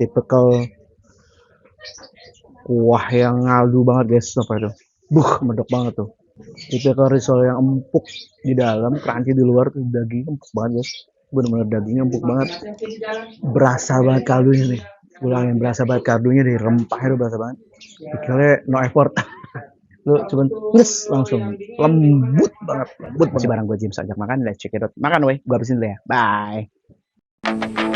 tipikal kuah yang ngaldu banget guys. Apa itu? Medok banget tuh. Tipikal risol yang empuk di dalam, crunchy di luar, tuh daging empuk banget guys. Bener-bener dagingnya empuk banget. Berasa banget kaldunya nih. Ulangin, berasa banget kaldunya, di rempahnya tuh berasa banget. Pikirnya no effort. Lu cuman yes, langsung lembut banget. Lembut. Masih bareng gue James, ajak makan, let's check it out. Makan weh, gue habisin dulu ya. Bye.